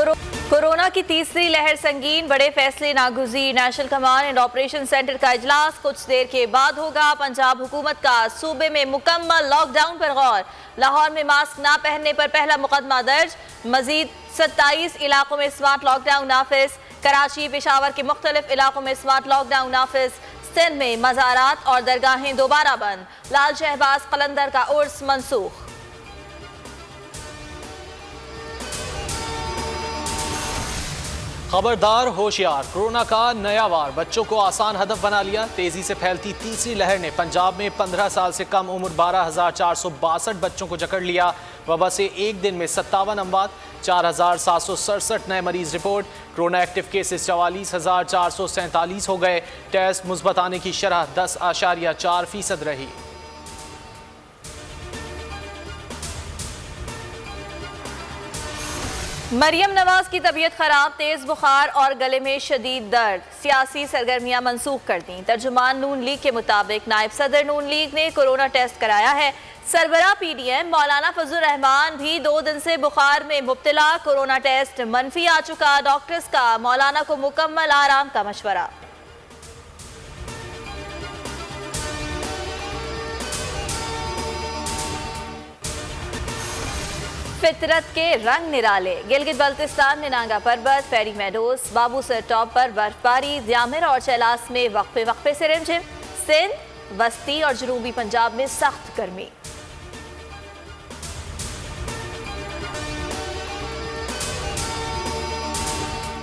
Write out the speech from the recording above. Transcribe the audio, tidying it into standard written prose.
Corona की तीसरी लहर संगीन, बड़े फैसले नागुज़ीर। National command and operation centre का इजलास कुछ देर के बाद होगा। पंजाब हुकूमत का सूबे में मुकम्मल लॉकडाउन पर गौर। लाहौर में मास्क ना पहनने पर पहला मुकदमा दर्ज। मजीद 27 इलाकों में स्मार्ट लॉकडाउन नाफिज। कराची, पेशावर के मुख्तलिफ इलाकों में स्मार्ट लॉकडाउन नाफिज। सिंध में मज़ारात और दरगाहें दोबारा बंद। लाल शहबाज कलंदर का उर्स मनसूख। खबरदार होशियार, कोरोना का नया वार बच्चों को आसान हदफ बना लिया। तेजी से फैलती तीसरी लहर ने पंजाब में 15 साल से कम उम्र 12,462 बच्चों को जकड़ लिया। वबा से एक दिन में 57 अमवात, 4,767 नए मरीज रिपोर्ट। कोरोना एक्टिव केसेस 44,447 हो गए। टेस्ट मुस्बत आने की शरह 10.4% रही। मरियम नवाज की तबीयत खराब, तेज बुखार और गले में शदीद दर्द। सियासी सरगर्मियां मंसूख कर दी। तर्जुमान नून लीग के मुताबिक नायब सदर नून लीग ने कोरोना टेस्ट कराया है। सरबरा पीडीएम मौलाना फजल रहमान भी 2 दिन से बुखार में मुब्तला। कोरोना टेस्ट मनफी आ चुका। डॉक्टर्स का मौलाना को मुकम्मल आराम का मशवरा। फितरत के रंग निराले। गिलगित बल्तिस्तान में नांगा पर्वत, फेरी मेडोज, बाबूसर टॉप पर बर्फबारी। ज़्यामिर और चैलास में वक्फे वक्फे से रिमझिम। सिंध, वस्ती और जनूबी पंजाब में सख्त गर्मी।